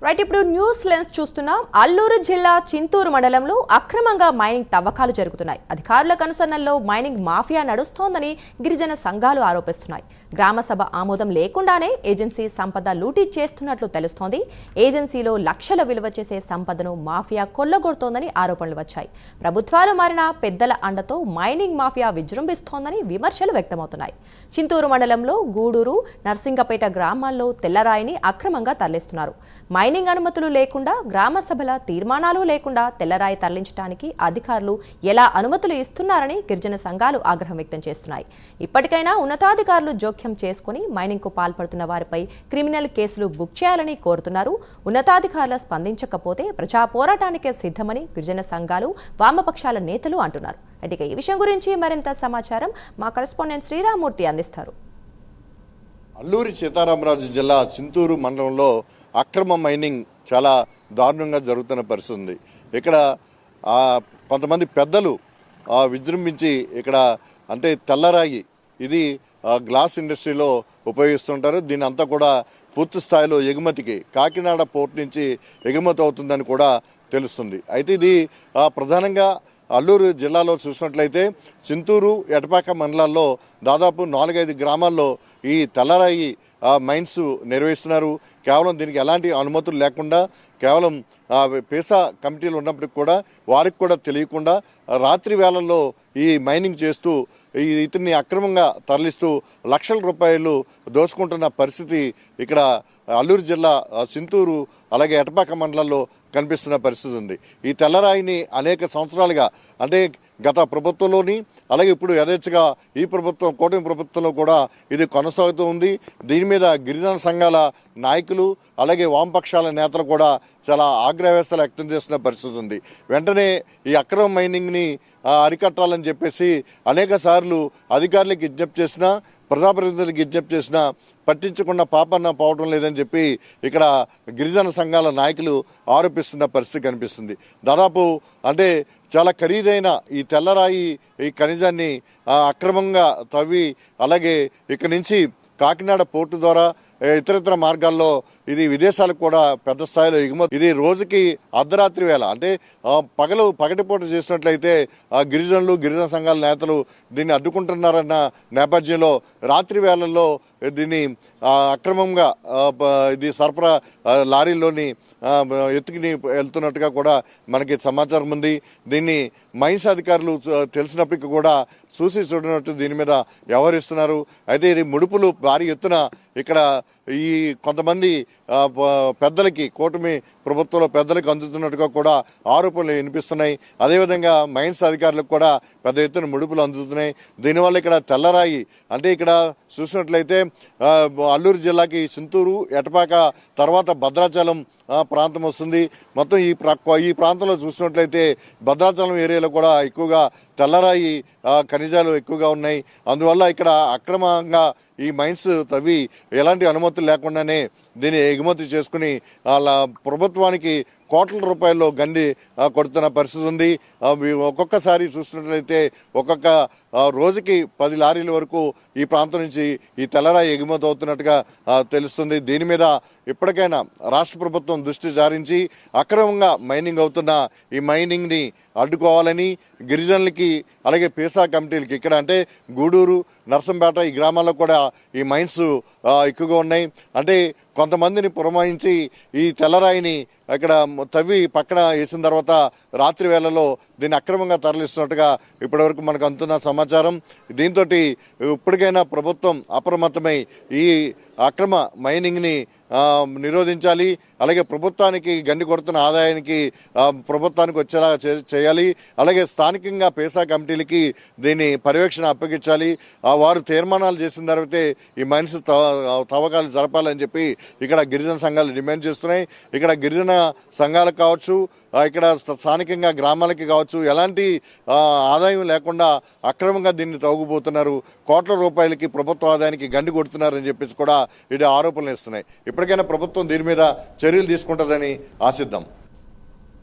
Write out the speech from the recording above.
Right ఇప్పుడు news lens చూస్తున్నాం. అల్లూరు జిల్లా చింతూరు మండలంలో అక్రమంగా మైనింగ్ తవ్వకాలు జరుగుతున్నాయి. అధికారుల కనుసన్నల్లో మైనింగ్ మాఫియా నడుస్తోందని గిరిజన సంఘాలు ఆరోపిస్తున్నాయి. గ్రామ సభ ఆమోదం లేకుండానే ఏజెన్సీ సంపద లూటీ చేస్తున్నట్లు తెలుస్తోంది. ఏజెన్సీలో లక్షల విలువ చేసే సంపదను మాఫియా కొల్లగొడుతోందని ఆరోపణలు వచ్చాయి. ప్రభుత్వాలు మారిన పెద్దల అండతో మైనింగ్ మాఫియా విజృంభిస్తోందని విమర్శలు వ్యక్తమవుతున్నాయి. చింతూరు మండలంలో గూడూరు, నర్సింగపేట గ్రామాల్లో తెల్లరాయిని అక్రమంగా తరలిస్తున్నారు. మైనింగ్ అనుమతులు లేకుండా, గ్రామ సభల తీర్మానాలు లేకుండా తెల్లరాయి తరలించడానికి అధికారులు ఎలా అనుమతులు ఇస్తున్నారని గిరిజన సంఘాలు ఆగ్రహం వ్యక్తం చేస్తున్నాయి. ఇప్పటికైనా ఉన్నతాధికారులు జోక్యం చేసుకుని మైనింగ్ కు పాల్పడుతున్న వారిపై క్రిమినల్ కేసులు బుక్ చేయాలని కోరుతున్నారు. ఉన్నతాధికారులు స్పందించకపోతే ప్రజా పోరాటానికే సిద్ధమని గిరిజన సంఘాలు, వామపక్షాల నేతలు అంటున్నారు. ఇక ఈ విషయం గురించి మరింత సమాచారం మా కరెస్పాండెంట్ శ్రీరామూర్తి అందిస్తారు. అల్లూరి సీతారామరాజు జిల్లా చింతూరు మండలంలో అక్రమ మైనింగ్ చాలా దారుణంగా జరుగుతున్న పరిస్థితి ఉంది. ఇక్కడ కొంతమంది పెద్దలు విజృంభించి ఇక్కడ అంటే తెల్లరాయి ఇది గ్లాస్ ఇండస్ట్రీలో ఉపయోగిస్తుంటారు. దీని అంతా కూడా పూర్తి స్థాయిలో ఎగుమతికి కాకినాడ పోర్ట్ నుంచి ఎగుమతి అవుతుందని కూడా తెలుస్తుంది. అయితే ఇది ప్రధానంగా అల్లూరు జిల్లాలో చూసినట్లయితే చింతూరు, ఎటపాక మండలాల్లో దాదాపు 4-5 గ్రామాల్లో ఈ తెల్లరాయి మైన్స్ నిర్వహిస్తున్నారు. కేవలం దీనికి ఎలాంటి అనుమతులు లేకుండా కేవలం పేసా కమిటీలు ఉన్నప్పటికి కూడా వారికి కూడా తెలియకుండా రాత్రి వేళల్లో ఈ మైనింగ్ చేస్తూ ఇతన్ని అక్రమంగా తరలిస్తూ లక్షల రూపాయలు దోచుకుంటున్న పరిస్థితి ఇక్కడ అల్లూరు జిల్లా చింతూరు అలాగే ఎటపాక మండలాల్లో కనిపిస్తున్న పరిస్థితి ఉంది. ఈ తెల్లరాయిని అనేక సంవత్సరాలుగా అంటే గత ప్రభుత్వంలోని అలాగే ఇప్పుడు యథేచ్ఛగా ఈ ప్రభుత్వం కూటమి ప్రభుత్వంలో కూడా ఇది కొనసాగుతూ ఉంది. దీని మీద గిరిజన సంఘాల నాయకులు అలాగే వామపక్షాల నేతలు కూడా చాలా ఆగ్రహవేస్తలు వ్యక్తం చేస్తున్న పరిస్థితి ఉంది. వెంటనే ఈ అక్రమ మైనింగ్ని అరికట్టాలని చెప్పేసి అనేక సార్లు అధికారులకు విజ్ఞప్తి చేసినా, ప్రజాప్రతినిధులకు విజ్ఞప్తి చేసినా పట్టించకుండా పాపన్న పోవడం లేదని చెప్పి ఇక్కడ గిరిజన సంఘాల నాయకులు ఆరోపిస్తున్న పరిస్థితి కనిపిస్తుంది. దాదాపు అంటే చాలా ఖరీదైన ఈ తెల్లరాయి ఈ ఖనిజాన్ని అక్రమంగా తవ్వి అలాగే ఇక్కడి నుంచి కాకినాడ పోర్టు ద్వారా ఇతరితర మార్గాల్లో ఇది విదేశాలకు కూడా పెద్ద స్థాయిలో ఎగుమతి. ఇది రోజుకి అర్ధరాత్రి వేళ అంటే పగటిపూట చేసినట్లయితే గిరిజనులు, గిరిజన సంఘాల నేతలు దీన్ని అడ్డుకుంటున్నారన్న నేపథ్యంలో రాత్రి వేళల్లో దీన్ని అక్రమంగా ఇది సరఫరా లారీల్లోని ఎత్తుకుని వెళ్తున్నట్టుగా కూడా మనకి సమాచారం ఉంది. దీన్ని మైన్స్ అధికారులు తెలిసినప్పటికీ కూడా చూసి చూడనట్టు దీని మీద వ్యవహరిస్తున్నారు. అయితే ఇది ముడుపులు భారీ ఎత్తున ఇక్కడ ఈ కొంతమంది పెద్దలకి కూటమి ప్రభుత్వంలో పెద్దలకు అందుతున్నట్టుగా కూడా ఆరోపణలు వినిపిస్తున్నాయి. అదేవిధంగా మైన్స్ అధికారులకు కూడా పెద్ద ఎత్తున ముడుపులు అందుతున్నాయి. దీనివల్ల ఇక్కడ తెల్లరాయి అంటే ఇక్కడ చూసినట్లయితే అల్లూరు జిల్లాకి చింతూరు, ఎటపాక తర్వాత భద్రాచలం ప్రాంతం వస్తుంది. మొత్తం ఈ ప్రాంతంలో చూసినట్లయితే భద్రాచలం ఏరియాలో కూడా ఎక్కువగా తెల్లరాయి ఖనిజాలు ఎక్కువగా ఉన్నాయి. అందువల్ల ఇక్కడ అక్రమంగా ఈ మైన్స్ తవ్వి ఎలాంటి అనుమతులు లేకుండానే దీన్ని ఎగుమతి చేసుకుని ప్రభుత్వానికి కోట్ల రూపాయల్లో గండి కొడుతున్న పరిస్థితి ఉంది. ఒక్కొక్కసారి చూసినట్లయితే ఒక్కొక్క రోజుకి 10 లారీల వరకు ఈ ప్రాంతం నుంచి ఈ తెల్లరాయి ఎగుమతి అవుతున్నట్టుగా తెలుస్తుంది. దీని మీద ఇప్పటికైనా రాష్ట్ర ప్రభుత్వం దృష్టి సారించి అక్రమంగా మైనింగ్ అవుతున్న ఈ మైనింగ్ని అడ్డుకోవాలని గిరిజనులకి అలాగే పేసా కమిటీలకి ఇక్కడ అంటే గూడూరు, నర్సంపేట ఈ గ్రామాల్లో కూడా ఈ మైన్స్ ఎక్కువగా ఉన్నాయి. అంటే కొంతమందిని పురమాయించి ఈ తెల్లరాయిని ఇక్కడ తవ్వి పక్కన వేసిన తర్వాత రాత్రి వేళల్లో దీన్ని అక్రమంగా తరలిస్తున్నట్టుగా ఇప్పటివరకు మనకు అందుతున్న సమాచారం. దీంతో ఇప్పటికైనా ప్రభుత్వం అప్రమత్తమై ఈ అక్రమ మైనింగ్ని నిరోధించాలి. అలాగే ప్రభుత్వానికి గండి కొడుతున్న ఆదాయానికి ప్రభుత్వానికి వచ్చేలా చేయాలి. అలాగే స్థానికంగా పేసా కమిటీలకి దీన్ని పర్యవేక్షణ అప్పగించాలి. వారు తీర్మానాలు చేసిన తర్వాతే ఈ మైన్స్ తవ్వకాలు జరపాలని చెప్పి ఇక్కడ గిరిజన సంఘాలు డిమాండ్ చేస్తున్నాయి. ఇక్కడ గిరిజన సంఘాలకు కావచ్చు, ఇక్కడ స్థానికంగా గ్రామాలకి కావచ్చు ఎలాంటి ఆదాయం లేకుండా అక్రమంగా దీన్ని తవ్వుకుపోతున్నారు. కోట్ల రూపాయలకి ప్రభుత్వ ఆదాయానికి గండి కొడుతున్నారని చెప్పేసి కూడా ఇది ఆరోపణలు ఇస్తున్నాయి. ఇప్పటికైనా ప్రభుత్వం దీని మీద చర్యలు తీసుకుంటుందని ఆశిద్దాం.